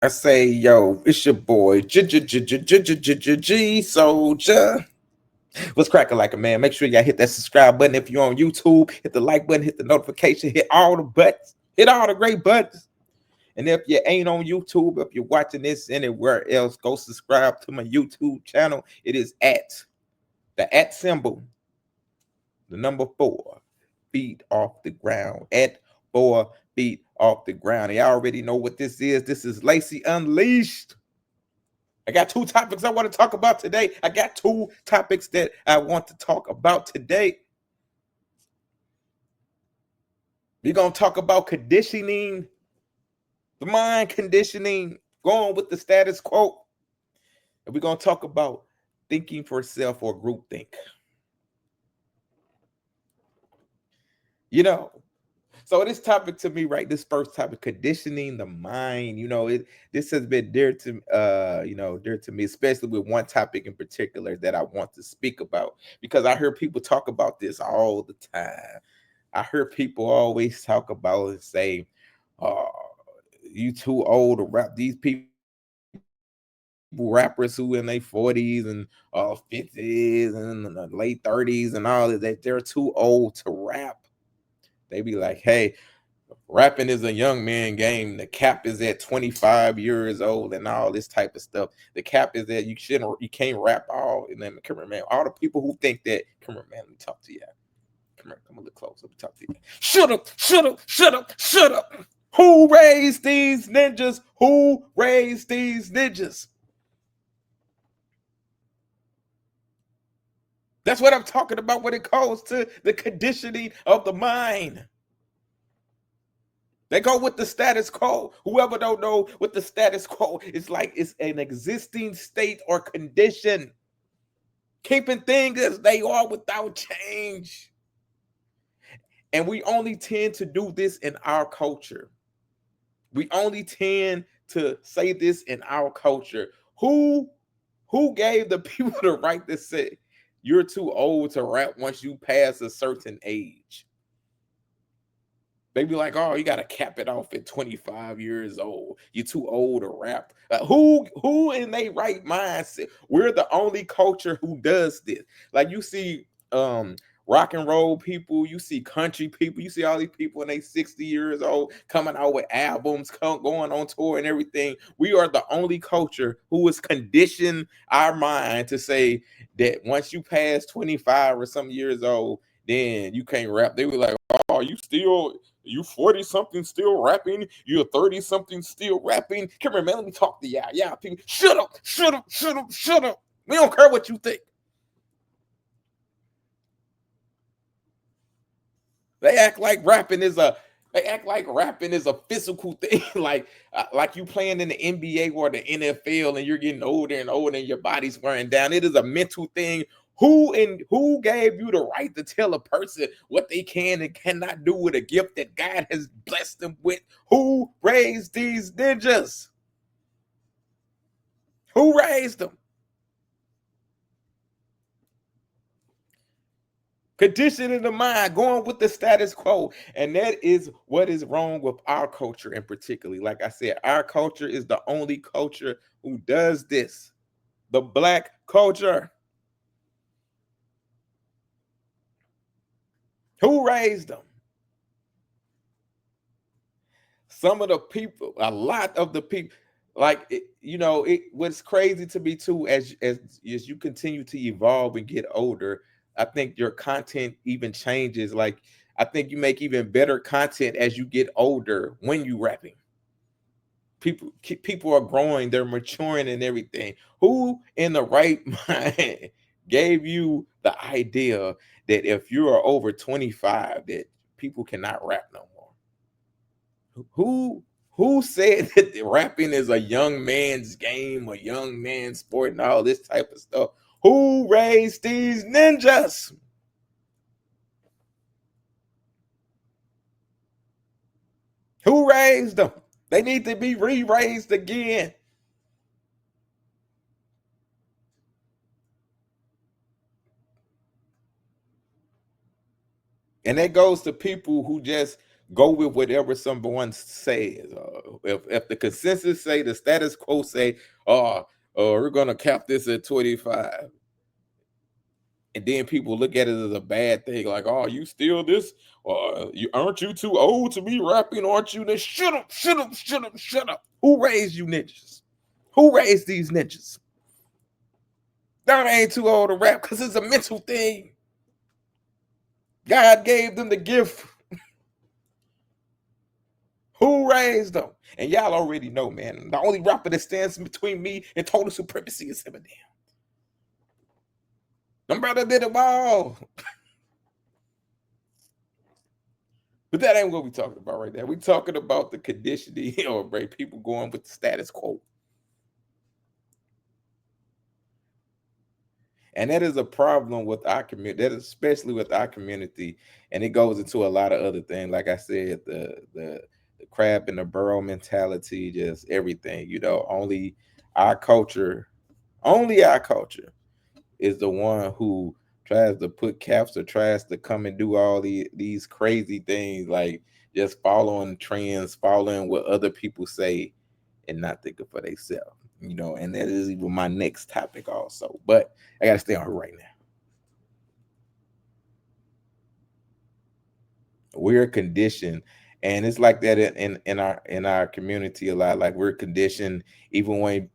I say, yo, it's your boy G Souldier. What's cracking like a man? Make sure y'all hit that subscribe button if you're on YouTube. Hit the like button, hit the notification, hit all the buttons, hit all the great buttons. And if you ain't on YouTube, if you're watching this anywhere else, go subscribe to my YouTube channel. It is at the at symbol, the number 4 feet off the ground. At 4 feet off the ground. Y'all already know what this is. This is Lacey Unleashed. I got 2 topics I want to talk about today. I got 2 topics that I want to talk about today. We're going to talk about conditioning, the mind conditioning, going with the status quo. And we're going to talk about thinking for self or groupthink. You know, so this topic to me, right? This first topic, conditioning the mind. You know, this has been dear to dear to me, especially with one topic in particular that I want to speak about, because I hear people talk about this all the time. I hear people always talk about and say, you too old to rap. These people, rappers who in their 40s and 50s and late 30s and all of that, they're too old to rap. They be like, hey, rapping is a young man game. The cap is at 25 years old and all this type of stuff. The cap is that you can't rap all. And then, come here, man. All the people who think that, come here, man, let me talk to you. Come here, come a little closer. Let me talk to you. Shut up, shut up, shut up, shut up. Who raised these ninjas? Who raised these ninjas? That's what I'm talking about when it comes to the conditioning of the mind. They go with the status quo. Whoever don't know what the status quo is like, it's an existing state or condition. Keeping things as they are without change. And we only tend to do this in our culture. We only tend to say this in our culture. Who gave the people the right to say, you're too old to rap once you pass a certain age? They be like, oh, you got to cap it off at 25 years old. You're too old to rap. Who in their right mindset? We're the only culture who does this. Like, you see rock and roll people, you see country people, you see all these people in their 60 years old coming out with albums, going on tour and everything. We are the only culture who has conditioned our mind to say that once you pass 25 or some years old, then you can't rap. They were like, oh, you 40 something still rapping? You're 30 something still rapping? Come here, man. Let me talk to y'all. Yeah, people. Shut up, shut up, shut up, shut up. We don't care what you think. They act like rapping is a physical thing, like you playing in the NBA or the NFL and you're getting older and older and your body's wearing down. It is a mental thing. Who gave you the right to tell a person what they can and cannot do with a gift that God has blessed them with? Who raised these ninjas? Who raised them? Conditioning the mind, going with the status quo. And that is what is wrong with our culture in particular. Like I said, our culture is the only culture who does this. The Black culture. Who raised them? Some of the people, a lot of the people, like, what's crazy to me too, as you continue to evolve and get older, I think your content even changes. Like, I think you make even better content as you get older when you rapping. People are growing, they're maturing and everything. Who in the right mind gave you the idea that if you are over 25, that people cannot rap no more. Who said that rapping is a young man's game, a young man's sport, and all this type of stuff? Who raised these ninjas? Who raised them? They need to be re-raised again. And that goes to people who just go with whatever someone says. If the consensus say, the status quo say, we're gonna cap this at 25, and then people look at it as a bad thing, like, oh, you still this, or you aren't you too old to be rapping? Aren't you? Then shut up, shut up, shut up, shut up. Who raised you ninjas? Who raised these ninjas? That ain't too old to rap because it's a mental thing. God gave them the gift. Who raised them? And y'all already know, man. The only rapper that stands between me and total supremacy is Eminem. Them brother did it all. But that ain't what we're talking about right now. We're talking about the conditioning or people going with the status quo. And that is a problem with our community. That is especially with our community. And it goes into a lot of other things. Like I said, the crab in the barrel mentality, just everything. Only our culture is the one who tries to put caps or tries to come and do all these crazy things, like just following trends, following what other people say, and not thinking for themselves. And that is even my next topic also. But I gotta stay on her right now. We're conditioned, and it's like that in our community a lot. Like, we're conditioned, even when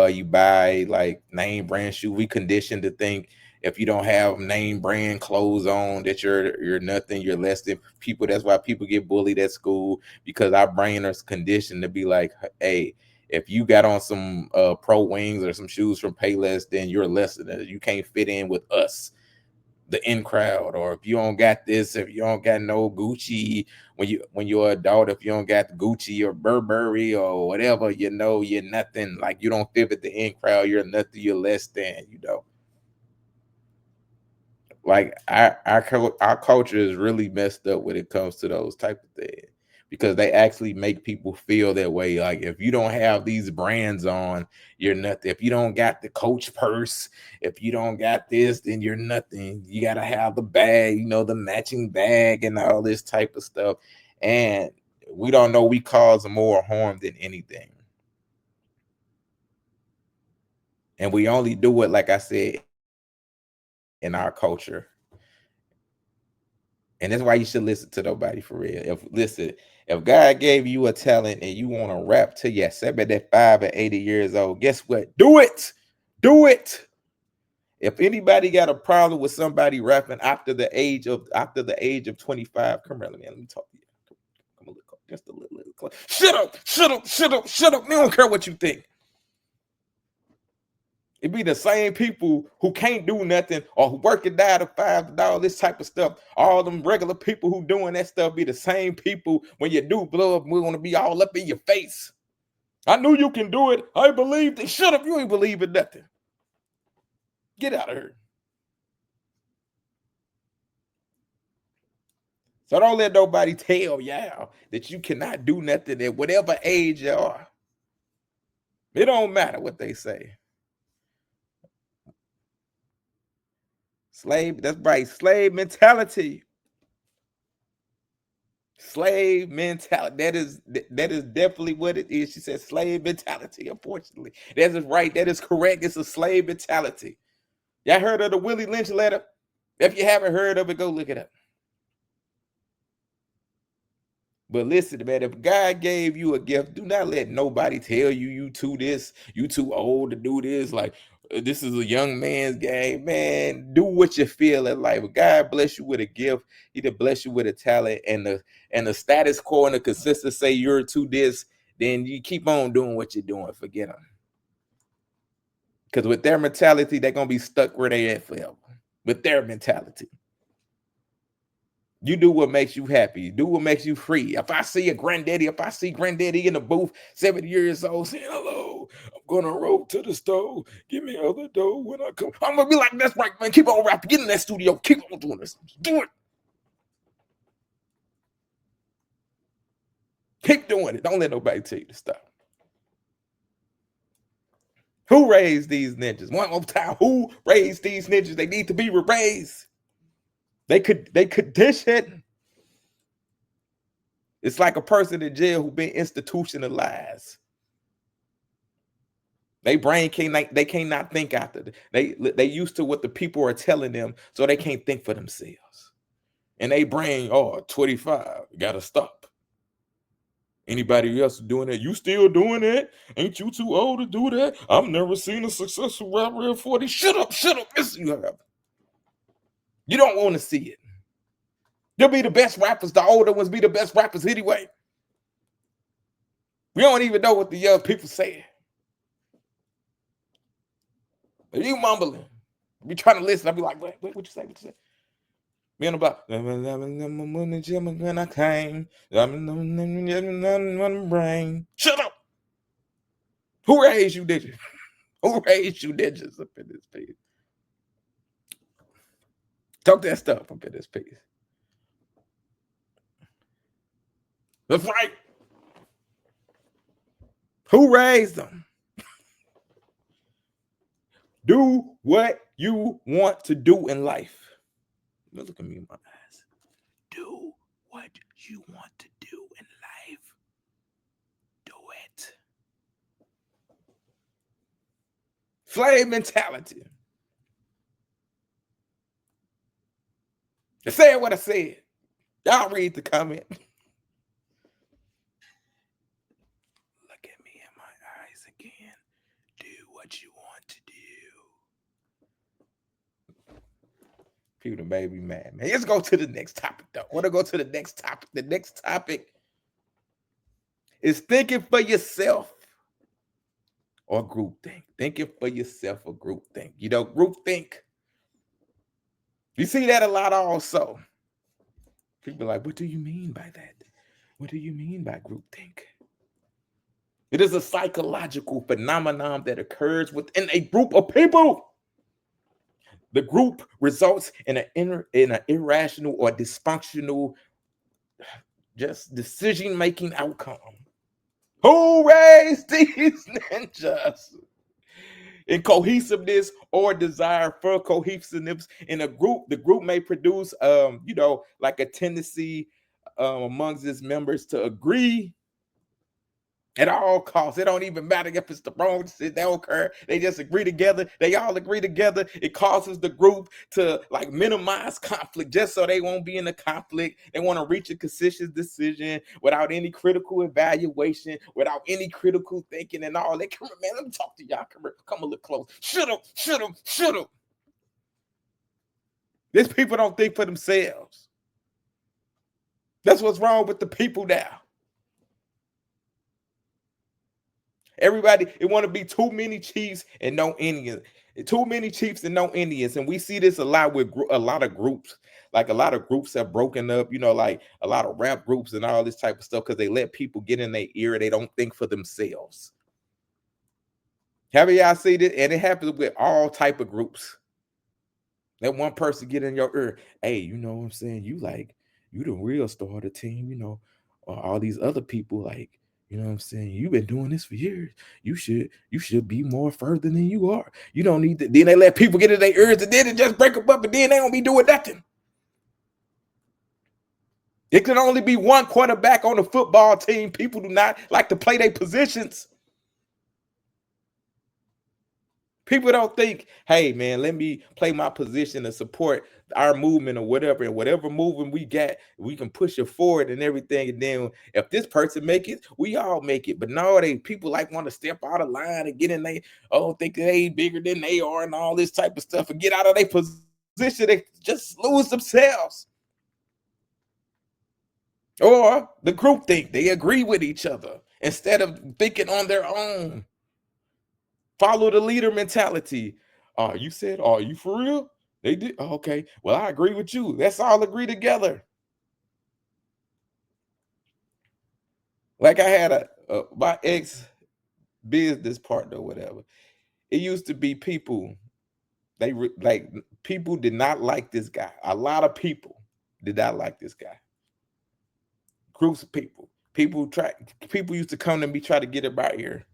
you buy like name brand shoe, we conditioned to think if you don't have name brand clothes on, that you're nothing, you're less than people. That's why people get bullied at school, because our brain is conditioned to be like, hey, if you got on some Pro Wings or some shoes from Payless, then you're less than that. You can't fit in with us, the in crowd. Or if you don't got this, if you don't got no Gucci, when you're an adult, if you don't got Gucci or Burberry or whatever, you're nothing. Like, you don't fit with the in crowd, you're nothing, you're less than. Like, our culture is really messed up when it comes to those type of things, because they actually make people feel that way. Like, if you don't have these brands on, you're nothing. If you don't got the Coach purse, if you don't got this, then you're nothing. You got to have the bag, the matching bag and all this type of stuff. And we don't know, we cause more harm than anything. And we only do it, like I said, in our culture. And that's why you should listen to nobody, for real. If God gave you a talent and you want to rap till you're 75 and 80 years old, guess what? Do it. Do it. If anybody got a problem with somebody rapping after the age of 25, come here, let me talk to you. Come a little, just a little close. Shut up, shut up, shut up, shut up. We don't care what you think. It be the same people who can't do nothing, or who working 9 to 5, all this type of stuff. All them regular people who doing that stuff be the same people when you do blow up, we want to be all up in your face. I knew you can do it. I believed it. Shut up. You ain't believe in nothing. Get out of here. So don't let nobody tell y'all that you cannot do nothing at whatever age you are. It don't matter what they say. That's right. Slave mentality. Slave mentality. That is definitely what it is. She said slave mentality. Unfortunately, that is right. That is correct. It's a slave mentality. Y'all heard of the Willie Lynch letter? If you haven't heard of it, go look it up. But listen, man, if God gave you a gift, do not let nobody tell you you too old to do this. Like, this is a young man's game, man. Do what you feel in life. If God bless you with a gift, He to bless you with a talent, and the status quo and the consensus say you're too this, then you keep on doing what you're doing. Forget them. Because with their mentality, they're gonna be stuck where they at forever. With their mentality. You do what makes you happy. Do what makes you free. If I see granddaddy in the booth, 70 years old, saying, hello, I'm gonna roll to the stove. Give me other dough when I come. I'm gonna be like, that's right, man. Keep on rapping. Get in that studio. Keep on doing this. Do it. Keep doing it. Don't let nobody tell you to stop. Who raised these ninjas? One more time. Who raised these ninjas? They need to be raised. They condition. It's like a person in jail who been institutionalized. They brain cannot think after. They used to what the people are telling them, so they can't think for themselves. And they brain, 25, gotta stop. Anybody else doing that? You still doing that? Ain't you too old to do that? I've never seen a successful rapper at 40. Shut up. Yes, you have. You don't want to see it. They'll be the best rappers. The older ones be the best rappers anyway. We don't even know what the young people say. If you mumbling, be trying to listen, I'll be like, what you say? What you say? Being about when I came, brain. Shut up. Who raised you, did you? Who raised you, ninjas up in this piece? Talk that stuff up in this piece. That's right. Who raised them? Do what you want to do in life. Look at me in my eyes. Do what you want to do in life. Do it. Slave mentality. I said what I said. Y'all read the comment. Look at me in my eyes again. Do what you want to do. People made me mad, man. Let's go to the next topic, though. I want to go to the next topic. The next topic is thinking for yourself or groupthink. Thinking for yourself or groupthink. You know, groupthink. You see that a lot also. People are like, what do you mean by that? What do you mean by groupthink? It is a psychological phenomenon that occurs within a group of people. The group results in an irrational or dysfunctional just decision-making outcome. Who raised these ninjas? In cohesiveness or desire for cohesiveness in a group, the group may produce, like a tendency amongst its members to agree at all costs. It don't even matter if it's the wrong decision. They don't care. They just agree together. They all agree together. It causes the group to like minimize conflict just so they won't be in a conflict. They want to reach a consistent decision without any critical evaluation, without any critical thinking and all. They come, man, let me talk to y'all. Come a little close. Shut up. These people don't think for themselves. That's what's wrong with the people now. Everybody, it want to be too many chiefs and no Indians. Too many chiefs and no Indians. And we see this a lot with a lot of groups. Like a lot of groups have broken up, like a lot of rap groups and all this type of stuff because they let people get in their ear. They don't think for themselves. Have y'all seen it? And it happens with all type of groups. Let one person get in your ear. Hey, you know what I'm saying? You the real star of the team, all these other people like, you know what I'm saying? You've been doing this for years. You should be more further than you are. You don't need to. Then they let people get in their ears and then it just break them up and then they don't be doing nothing. It can only be one quarterback on the football team. People do not like to play their positions. People don't think, hey, man, let me play my position and support our movement or whatever. And whatever movement we got, we can push it forward and everything. And then if this person make it, we all make it. But no, people want to step out of line and get in think they bigger than they are and all this type of stuff and get out of their position. They just lose themselves. Or the group think they agree with each other instead of thinking on their own. Follow the leader mentality. You said, are you for real? They did. Okay. Well, I agree with you. Let's all agree together. Like I had my ex business partner or whatever. It used to be people, like people did not like this guy. A lot of people did not like this guy. Groups of people. People used to come to me try to get him out here.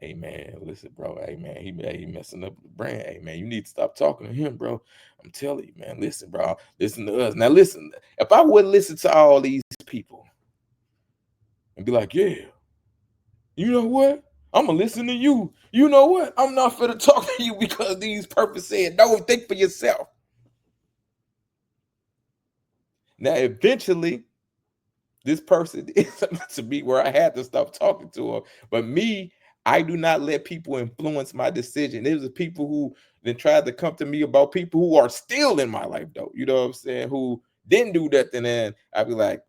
Hey man, listen, bro. Hey man, he messing up the brand. Hey man, you need to stop talking to him, bro. I'm telling you, man. Listen, bro. Listen to us. Now listen, if I would listen to all these people and be like, yeah, you know what? I'm gonna listen to you. You know what? I'm not finna talk to you because these purpose said no, think for yourself. Now eventually this person is to be where I had to stop talking to her. But me, I do not let people influence my decision. There's the people who then tried to come to me about people who are still in my life, though. You know what I'm saying? Who didn't do that, and then I'd be like,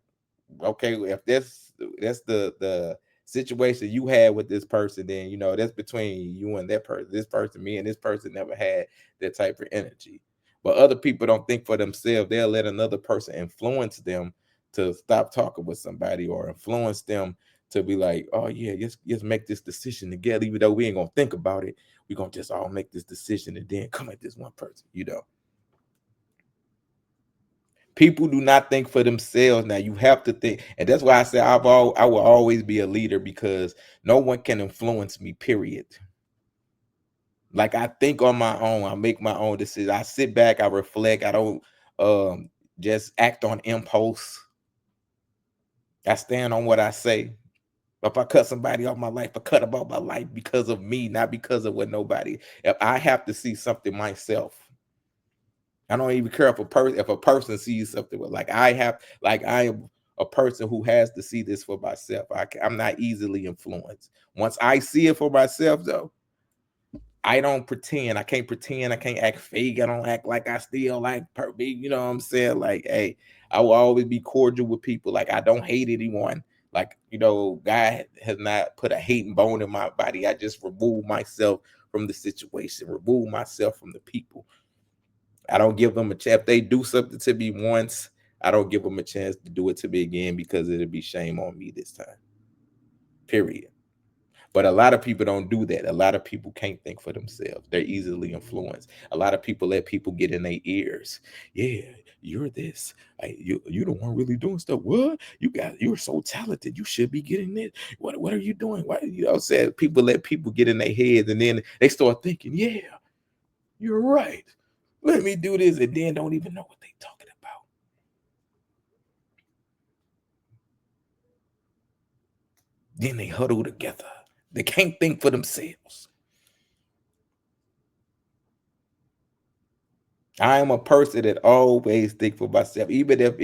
okay, if that's the situation you had with this person, then you know that's between you and that person. This person, me and this person never had that type of energy. But other people don't think for themselves. They'll let another person influence them to stop talking with somebody, or influence them to be like, oh yeah, let's make this decision together, even though we ain't gonna think about it. We're gonna just all make this decision and then come at this one person, you know. People do not think for themselves. Now you have to think, and that's why I say I will always be a leader, because no one can influence me. Period. Like I think on my own, I make my own decisions. I sit back, I reflect. I don't just act on impulse. I stand on what I say. If I cut somebody off my life, I cut about my life because of me, not because of what nobody. If I have to see something myself, I don't even care if a person sees something. Like I have, like I am a person who has to see this for myself. I'm not easily influenced. Once I see it for myself, though, I don't pretend. I can't pretend. I can't act fake. I don't act like I still like perfect. You know what I'm saying? Like, hey, I will always be cordial with people. Like I don't hate anyone. Like, you know, God has not put a hating bone in my body. I just remove myself from the situation, remove myself from the people. I don't give them a chance. If they do something to me once, I don't give them a chance to do it to me again, because it'll be shame on me this time. Period. But a lot of people don't do that. A lot of people can't think for themselves. They're easily influenced. A lot of people let people get in their ears. Yeah, you're this. You the one really doing stuff. What? You're so talented. You should be getting it. What are you doing? Why, you know, said people let people get in their heads, and then they start thinking, yeah, you're right. Let me do this, and then don't even know what they're talking about. Then they huddle together. They can't think for themselves. I am a person that always think for myself, even if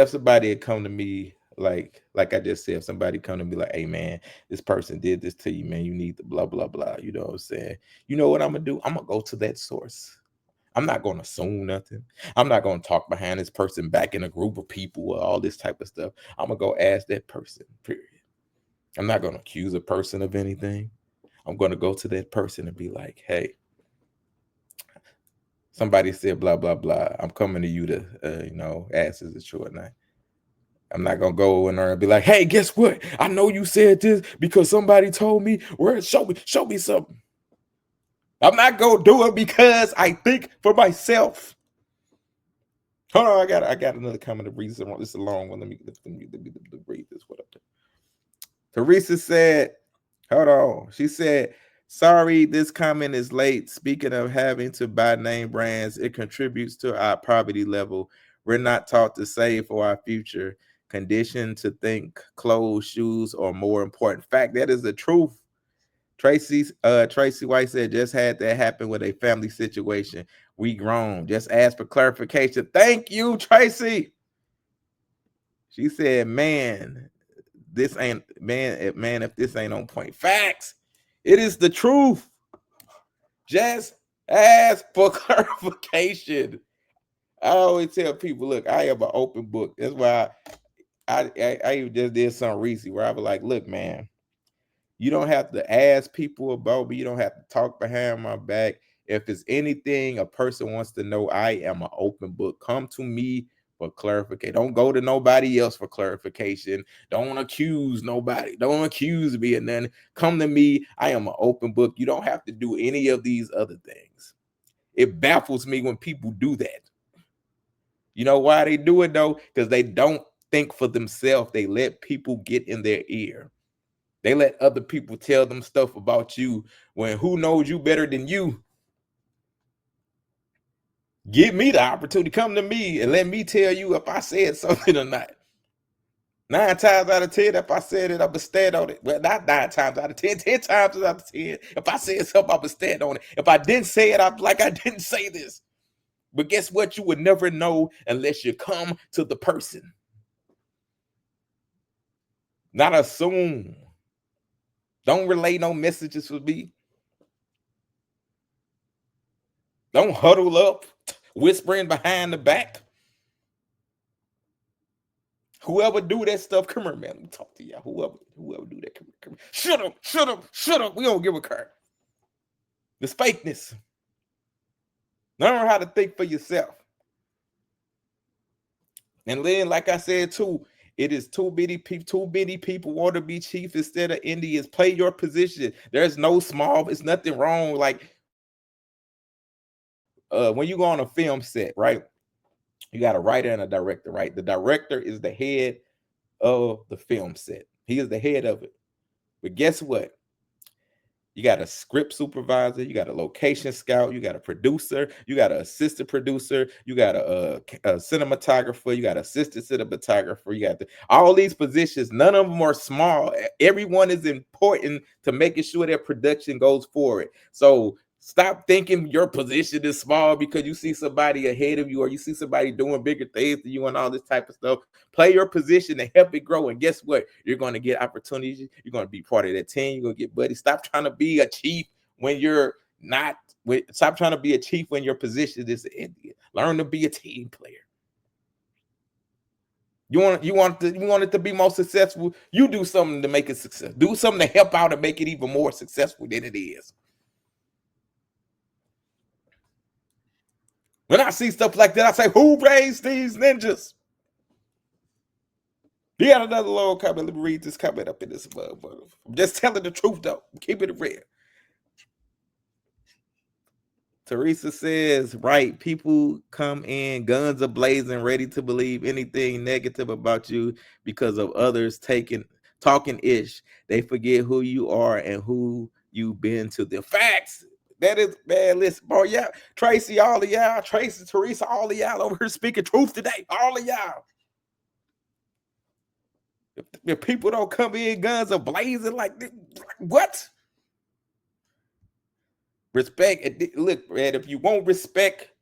somebody had come to me, like I just said, if somebody come to me like, hey man, this person did this to you, man, you need the blah blah blah. You know what I'm saying? You know what I'm gonna do? I'm gonna go to that source. I'm not gonna assume nothing. I'm not gonna talk behind this person back in a group of people or all this type of stuff. I'm gonna go ask that person. Period. I'm not gonna accuse a person of anything. I'm gonna go to that person and be like, hey, somebody said blah blah blah. I'm coming to you to ask, is it true or not? I'm not gonna go in there and be like, hey, guess what? I know you said this because somebody told me. Where? Show me something. I'm not gonna do it because I think for myself. Hold on, I got another comment to read. This is a long one. Let me read this. What up? Teresa said, hold on. She said, sorry, this comment is late. Speaking of having to buy name brands, it contributes to our poverty level. We're not taught to save for our future, conditioned to think clothes, shoes are more important. Fact, that is the truth. Tracy White said, just had that happen with a family situation. We grown. Just ask for clarification. Thank you, Tracy. She said, man, this ain't man, if this ain't on point. Facts. It is the truth. Just ask for clarification. I always tell people, look, I am an open book. That's why I just did some recently where I was like, look, man, you don't have to ask people about me. You don't have to talk behind my back. If it's anything a person wants to know, I am an open book. Come to me for clarification. Don't go to nobody else for clarification. Don't accuse nobody. Don't accuse me and then come to me. I am an open book. You don't have to do any of these other things. It baffles me when people do that. You know why they do it though? Because they don't think for themselves. They let people get in their ear. They let other people tell them stuff about you when who knows you better than you? Give me the opportunity. Come to me and let me tell you if I said something or not. 9 times out of 10, if I said it, I'ma stand on it. Well, not 9 times out of 10, 10 times out of 10. If I said something, I'ma stand on it. If I didn't say it, I'm like I didn't say this. But guess what? You would never know unless you come to the person. Not assume. Don't relay no messages with me. Don't huddle up, whispering behind the back. Whoever do that stuff, come here, man. Let me talk to y'all. Whoever do that, come here. Shut up. We don't give a crap. This fakeness. Learn how to think for yourself. And then, like I said too, it is too many people want to be chief instead of Indians. Play your position. There's no small. It's nothing wrong. Like when you go on a film set, right? You got a writer and a director, right? The director is the head of the film set. He is the head of it. But guess what? You got a script supervisor, you got a location scout, you got a producer, you got an assistant producer, you got a cinematographer, you got an assistant cinematographer, you got all these positions. None of them are small. Everyone is important to making sure that production goes forward. So stop thinking your position is small because you see somebody ahead of you or you see somebody doing bigger things than you and all this type of stuff. Play your position to help it grow. And guess what? You're going to get opportunities. You're going to be part of that team. You're going to get buddies. Stop trying to be a chief when you're not. Stop trying to be a chief when your position is an Indian. Learn to be a team player. You want it to be more successful. You do something to make it successful. Do something to help out and make it even more successful than it is. When I see stuff like that, I say, who raised these ninjas? You got another long comment. Let me read this comment up in this motherfucker. I'm just telling the truth, though. Keep it real. Teresa says, right, people come in guns ablazing, ready to believe anything negative about you because of others talking ish. They forget who you are and who you've been to them. Facts. That is, man, listen, bro, yeah. Tracy, all of y'all. Tracy, Teresa, all of y'all over here speaking truth today. All of y'all. If people don't come in guns are blazing like this, what? Respect. Look, man, if you want respect,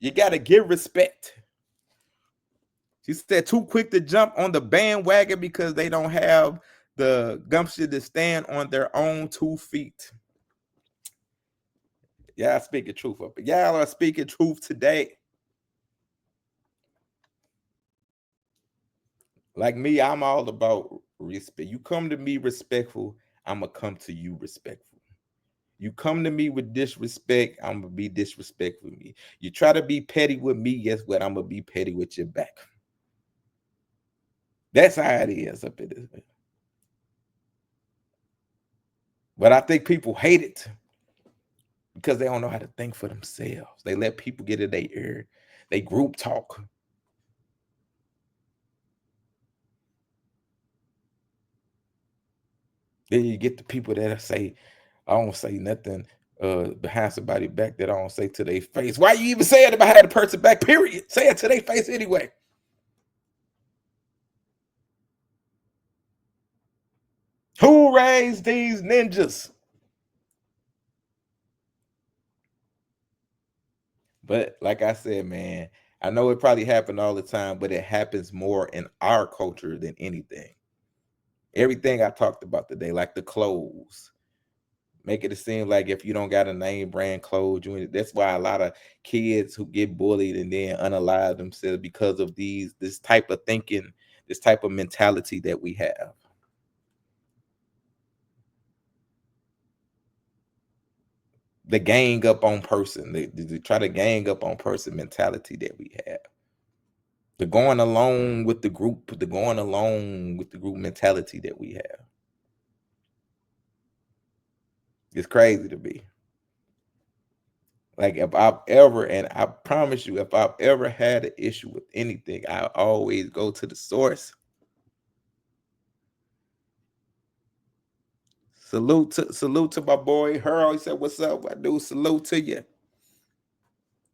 you got to give respect. She said too quick to jump on the bandwagon because they don't have the gumption to stand on their own 2 feet. Y'all speaking truth up. Y'all are speaking truth today. Like me, I'm all about respect. You come to me respectful, I'm going to come to you respectful. You come to me with disrespect, I'm going to be disrespectful with me. You try to be petty with me, guess what? I'm going to be petty with your back. That's how it is up in this. But I think people hate it because they don't know how to think for themselves. They let people get in their ear. They group talk. Then you get the people that say, I don't say nothing behind somebody's back that I don't say to their face. Why you even say it behind the person's back, period? Say it to their face anyway. Who raised these ninjas? But like I said, man, I know it probably happened all the time, but it happens more in our culture than anything. Everything I talked about today, like the clothes, make it seem like if you don't got a name brand clothes, that's why a lot of kids who get bullied and then unalive themselves because of this type of thinking, this type of mentality that we have. The gang up on person, they try to gang up on person mentality that we have. The going along with the group, mentality that we have. It's crazy to me. Like if I've ever, and I promise you, if I've ever had an issue with anything, I always go to the source. Salute to my boy Harold. He said, "What's up, my dude? Salute to you.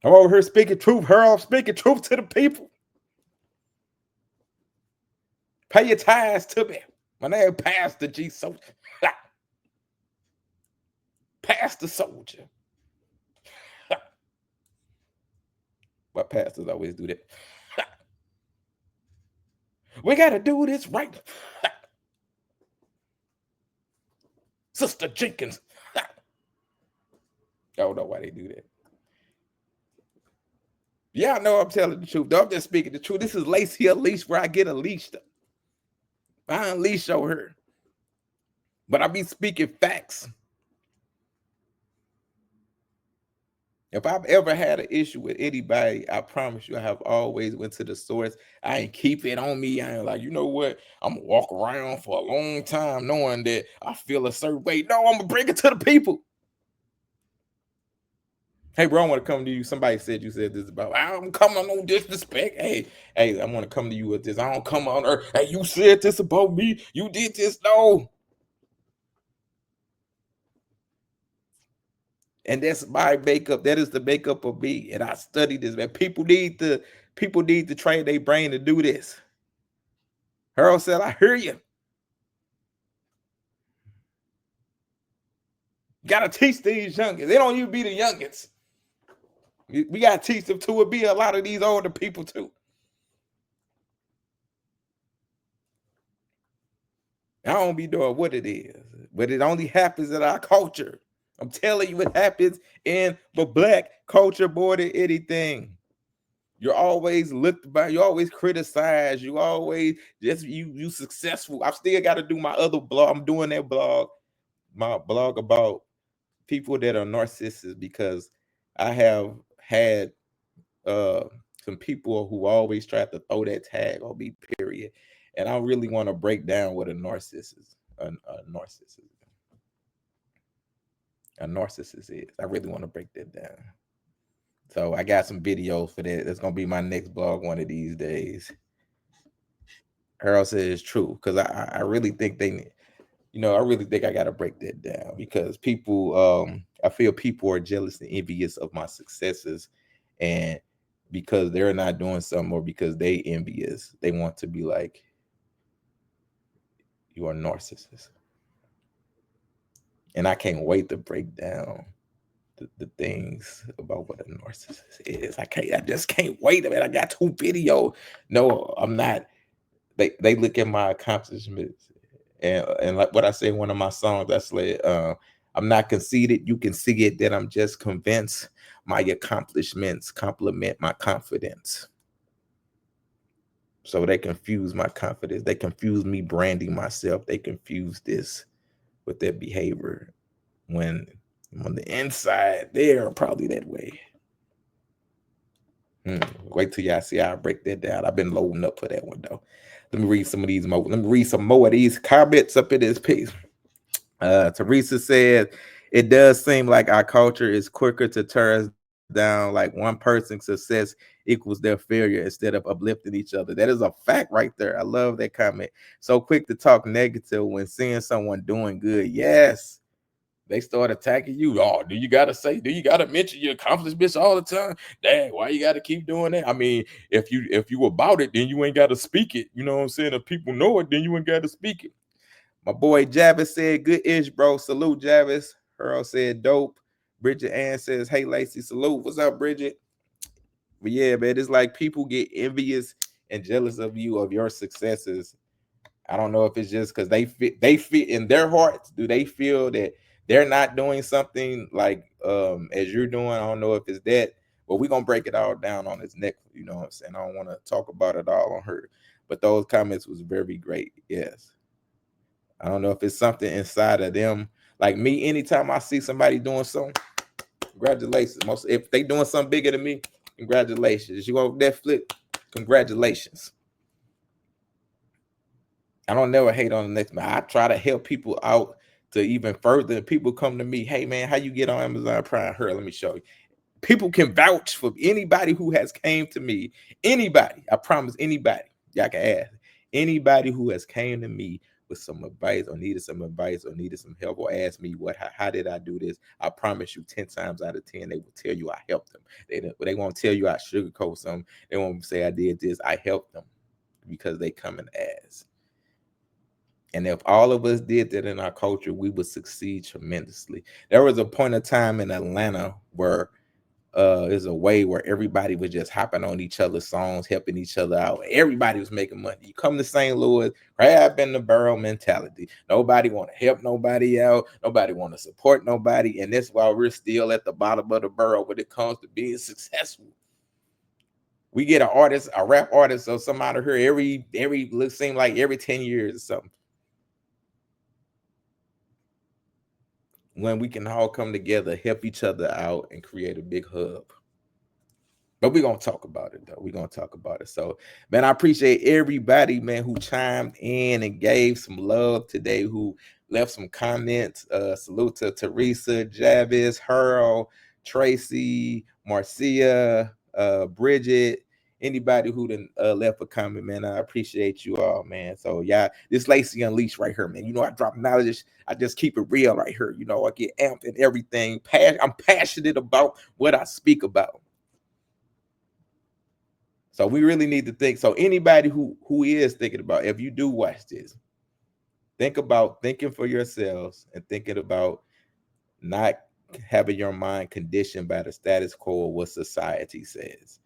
I'm over here speaking truth, Harold. Speaking truth to the people. Pay your tithes to me. My name Pastor G Soldier. Pastor Soldier. My pastors always do that. We got to do this right. Sister Jenkins. I don't know why they do that. Yeah, I know I'm telling the truth. I'm just speaking the truth. This is Lacey Unleashed, where I get unleashed. I unleash over her. But I be speaking facts. If I've ever had an issue with anybody, I promise you I have always went to the source. I ain't keep it on me. I ain't like, you know what? I'm gonna walk around for a long time knowing that I feel a certain way. No, I'm gonna bring it to the people. Hey, bro, I want to come to you. Somebody said you said this about, I don't come on no disrespect. Hey, I want to come to you with this. I don't come on her. Hey, you said this about me. You did this. No. And that's my makeup. That is the makeup of me. And I study this, man. People need to train their brain to do this. Harold said, I hear you. Gotta teach these youngins. They don't even be the youngins. We gotta teach them to it. Be a lot of these older people too. I don't be doing what it is, but it only happens in our culture. I'm telling you, it happens in the black culture more than anything. You're always looked by, you always criticized, you always just you successful. I've still got to do my other blog. I'm doing that blog, my blog about people that are narcissists, because I have had some people who always try to throw that tag on me, period. And I really want to break down what a narcissist is. A narcissist is. I really want to break that down. So I got some videos for that. That's gonna be my next blog one of these days. Harold says it's true, because I really think they, I really think I gotta break that down, because people, I feel people are jealous and envious of my successes, and because they're not doing something, or because they envious, they want to be like, you are a narcissist. And I can't wait to break down the things about what a narcissist is. I just can't wait. I got 2 videos. No, I'm not. They look at my accomplishments, and like what I say in one of my songs, I said, I'm not conceited. You can see it that I'm just convinced. My accomplishments complement my confidence. So they confuse my confidence. They confuse me branding myself. They confuse this with their behavior, when on the inside they're probably that way. Wait till y'all see how I break that down. I've been loading up for that one though. Let me read some of these more. Let me read some more of these comments up in this piece. Teresa said, it does seem like our culture is quicker to tear us down, like one person's success equals their failure instead of uplifting each other. That is a fact right there. I love that comment. So quick to talk negative when seeing someone doing good. Yes. They start attacking you. Oh, do you gotta mention your accomplishments all the time? Dang, why you gotta keep doing that? I mean, if you about it, then you ain't gotta speak it. You know what I'm saying? If people know it, then you ain't gotta speak it. My boy Javis said, good ish, bro. Salute, Javis. Earl said, dope. Bridget Ann says, hey, Lacey, salute. What's up, Bridget? But yeah, man, it's like people get envious and jealous of you, of your successes. I don't know if it's just because they fit in their hearts. Do they feel that they're not doing something like as you're doing? I don't know if it's that, but we're gonna break it all down on this next. You know what I'm saying? I don't want to talk about it all on her, but those comments was very great. Yes. I don't know if it's something inside of them. Like me, anytime I see somebody doing something, congratulations. Most if they doing something bigger than me, congratulations. You on Netflix, Congratulations. I don't never hate on the next man. I try to help people out to even further. People come to me, hey man, how you get on Amazon Prime? Here, let me show you. People can vouch for anybody who has came to me. Anybody, I promise, anybody. Y'all can ask anybody who has came to me with some advice or needed some advice or needed some help or asked me how did I do this? I promise you 10 times out of 10, they will tell you I helped them. They won't tell you I sugarcoat something. They won't say I did this. I helped them because they come and ask. And if all of us did that in our culture, we would succeed tremendously. There was a point of time in Atlanta where there's a way where everybody was just hopping on each other's songs, helping each other out. Everybody was making money. You come to St. Louis, crab in the barrel mentality. Nobody want to help nobody out. Nobody want to support nobody. And that's why we're still at the bottom of the barrel when it comes to being successful. We get an artist, a rap artist, or somebody here every seem like every 10 years or something. When we can all come together, help each other out, and create a big hub. But we're going to talk about it, though. We're going to talk about it. So, man, I appreciate everybody, man, who chimed in and gave some love today, who left some comments. Salute to Teresa, Javis, Hurl, Tracy, Marcia, Bridget, anybody who done left a comment, man. I appreciate you all, man. So, yeah, this Lacey UnLeashed right here, man. You know, I drop knowledge. I just keep it real right here. You know, I get amped and everything. I'm passionate about what I speak about. So we really need to think. So anybody who is thinking about, if you do watch this, think about thinking for yourselves and thinking about not having your mind conditioned by the status quo of what society says.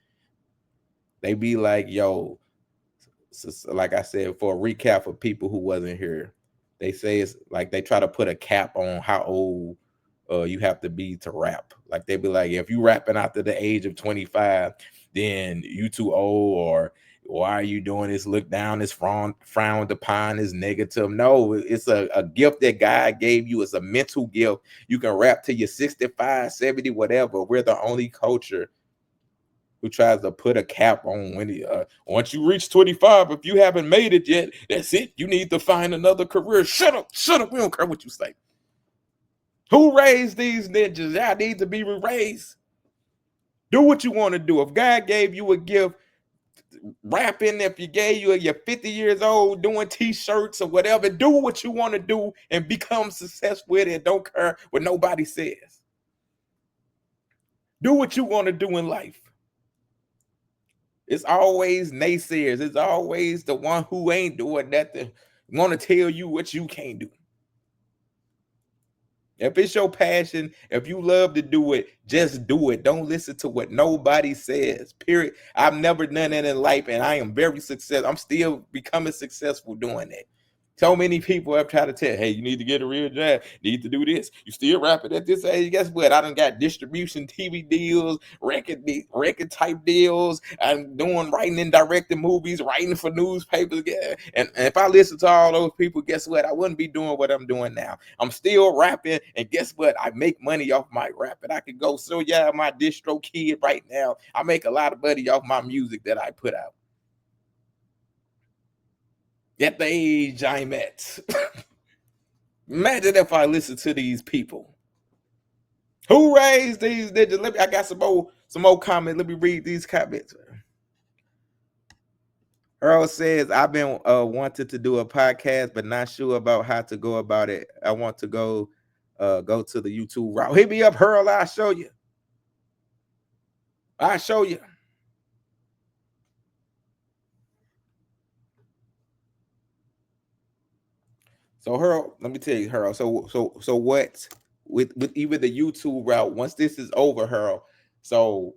They be like, yo, like I said, for a recap of people who wasn't here, they say it's like they try to put a cap on how old you have to be to rap. Like they be like, if you rapping after the age of 25, then you too old, or why are you doing this? Look down, is frowned upon, is negative. No, it's a gift that God gave you. It's a mental gift. You can rap till you're 65, 70, whatever. We're the only culture who tries to put a cap on when once you reach 25, if you haven't made it yet, that's it. You need to find another career. Shut up. We don't care what you say. Who raised these ninjas? Y'all need to be raised. Do what you want to do. If God gave you a gift, rapping, if you gave you're 50 years old doing t-shirts or whatever, do what you want to do and become successful with it. Don't care what nobody says. Do what you want to do in life. It's always naysayers. It's always the one who ain't doing nothing want to tell you what you can't do. If it's your passion, if you love to do it, just do it. Don't listen to what nobody says. Period. I've never done that in life, and I am very successful. I'm still becoming successful doing that. So many people have tried to tell, hey, you need to get a real job, need to do this. You still rapping at this age. Guess what? I done got distribution TV deals, record type deals. I'm doing writing and directing movies, writing for newspapers. And if I listen to all those people, guess what? I wouldn't be doing what I'm doing now. I'm still rapping, and guess what? I make money off my rapping. I could go, so yeah, my distro kid right now. I make a lot of money off my music that I put out. At the age I'm at. Imagine if I listen to these people. Who raised these ninjas? I got some more comments. Let me read these comments. Earl says, I've been wanted to do a podcast, but not sure about how to go about it. I want to go to the YouTube route. Hit me up, Earl. I'll show you. So Harold, let me tell you, Harold. So what with even the YouTube route? Once this is over, Harold. So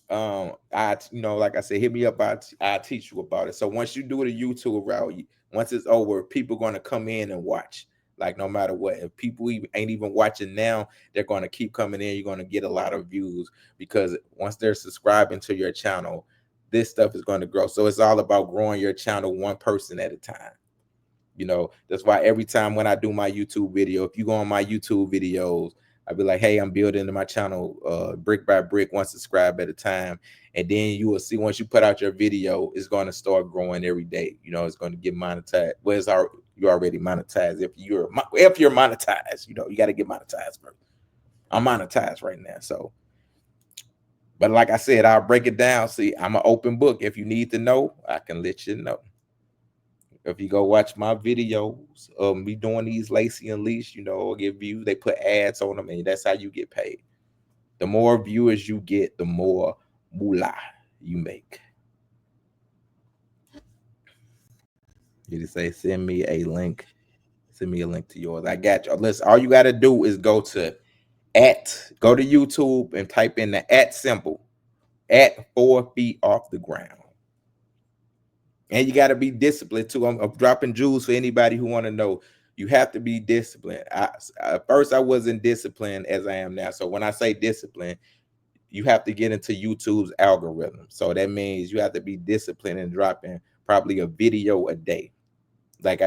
like I said, hit me up. I teach you about it. So once you do the YouTube route, once it's over, people are gonna come in and watch. Like no matter what, if people ain't even watching now, they're gonna keep coming in. You're gonna get a lot of views because once they're subscribing to your channel, this stuff is going to grow. So it's all about growing your channel one person at a time. You know, that's why every time when I do my YouTube video, if you go on my YouTube videos, I'd be like, hey, I'm building my channel brick by brick, one subscribe at a time. And then you will see once you put out your video, it's going to start growing every day. You know, it's going to get monetized. Well, you're already monetized. If you're monetized, you know, you got to get monetized first. I'm monetized right now. So, but like I said, I'll break it down. See, I'm an open book. If you need to know, I can let you know. If you go watch my videos of me doing these Lacey Unleashed, you know, get views. They put ads on them, and that's how you get paid. The more viewers you get, the more moolah you make. You just say, send me a link. Send me a link to yours. I got you. Listen, all you got to do is go to YouTube and type in the @ symbol at 4 feet off the ground. And you got to be disciplined too. I'm dropping jewels for anybody who want to know. You have to be disciplined. At first, I wasn't disciplined as I am now. So when I say discipline, you have to get into YouTube's algorithm. So that means you have to be disciplined and dropping probably a video a day. Like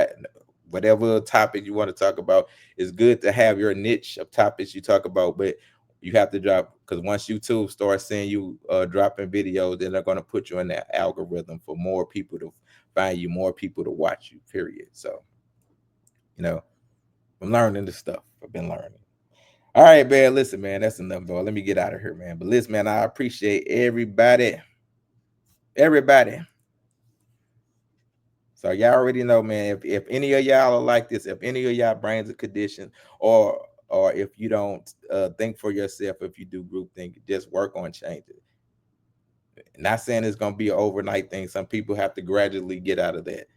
whatever topic you want to talk about, it's good to have your niche of topics you talk about, but you have to drop, because once YouTube starts seeing you dropping videos, then they're going to put you in that algorithm for more people to find you, more people to watch you, period. So, you know, I'm learning this stuff. I've been learning. All right, man. Listen, man, that's enough, though. Let me get out of here, man. But listen, man, I appreciate everybody. Everybody. So y'all already know, man, if any of y'all are like this, if any of y'all brains are conditioned, or if you don't think for yourself, if you do group think, just work on changing. Not saying it's gonna be an overnight thing. Some people have to gradually get out of that,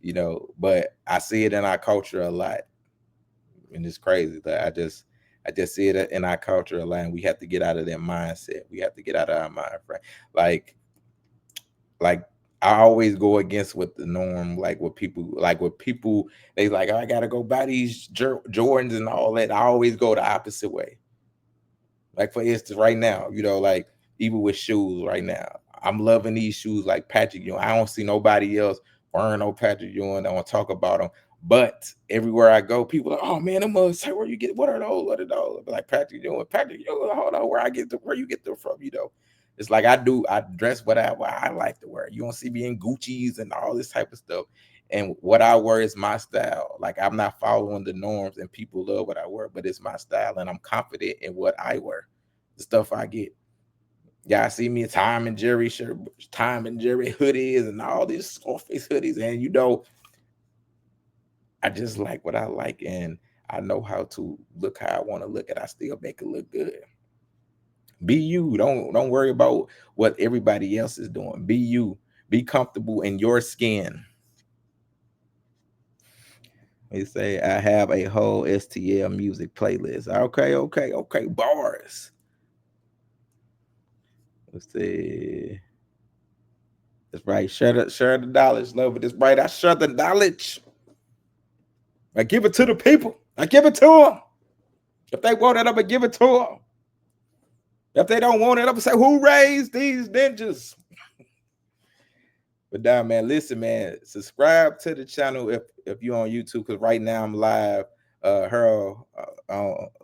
you know, but I see it in our culture a lot. And it's crazy that I just see it in our culture a lot, and we have to get out of that mindset. We have to get out of our mind frame. Like I always go against what the norm, like what people they like, oh, I gotta go buy these Jordans and all that. I always go the opposite way. Like for instance, right now, you know, like even with shoes right now, I'm loving these shoes like Patrick Ewing. I don't see nobody else wearing no Patrick Ewing. I want to talk about them. But everywhere I go, people are like, oh man, them must say, where you get, what are those? What are those? Like Patrick Ewing, hold on, where you get them from, you know. It's like I dress what I like to wear. You don't see me in Gucci's and all this type of stuff. And what I wear is my style. Like I'm not following the norms, and people love what I wear, but it's my style, and I'm confident in what I wear, the stuff I get. Y'all see me in Tom and Jerry shirt, Tom and Jerry hoodies, and all these Scarface hoodies. And you know, I just like what I like, and I know how to look how I want to look, and I still make it look good. Be you. Don't worry about what everybody else is doing. Be you. Be comfortable in your skin. They say I have a whole STL music playlist. Okay. Bars. Let's see. That's right. Share the knowledge, love it. That's right. I share the knowledge. I give it to the people. I give it to them. If they want it, I'm gonna give it to them. If they don't want it, I'm gonna say, who raised these ninjas? But now, man, listen, man, subscribe to the channel if you're on YouTube, because right now I'm live. Hurl, I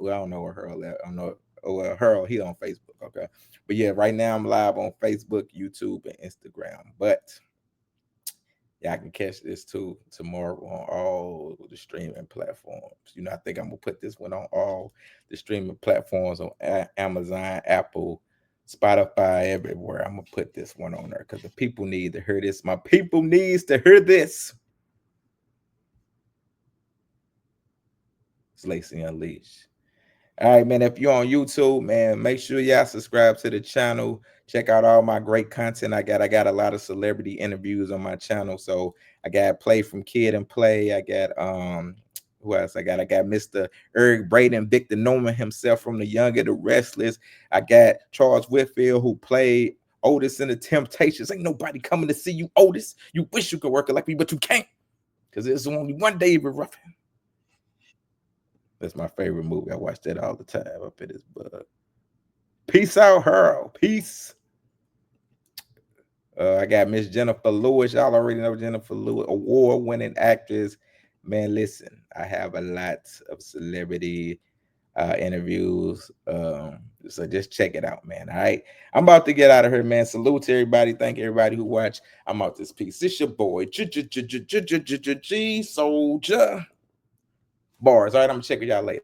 don't know where Hurl at. I don't know. Oh, Hurl, he on Facebook. Okay, but yeah, right now I'm live on Facebook, YouTube, and Instagram. But yeah, I can catch this too tomorrow on all the streaming platforms. You know, I think I'm gonna put this one on all the streaming platforms on Amazon, Apple, Spotify, everywhere. I'm gonna put this one on there because the people need to hear this. My people needs to hear this. It's Lacey Unleashed. All right, man. If you're on YouTube, man, make sure y'all subscribe to the channel. Check out all my great content. I got a lot of celebrity interviews on my channel. So I got Play from Kid and Play. I got who else I got? I got Mr. Eric Braden, Victor Norman himself from The Young and the Restless. I got Charles Whitfield, who played Otis in The Temptations. Ain't nobody coming to see you, Otis. You wish you could work it like me, but you can't, because there's only one David Ruffin. That's my favorite movie. I watch that all the time up in this bug. Peace out, Hurl. Peace. I got Miss Jennifer Lewis. Y'all already know Jennifer Lewis, award-winning actress. Man, listen, I have a lot of celebrity interviews. So just check it out, man. All right. I'm about to get out of here, man. Salute to everybody. Thank everybody who watched. I'm out this piece. It's your boy, G Souldier. Bars. All right, I'm gonna check with y'all later.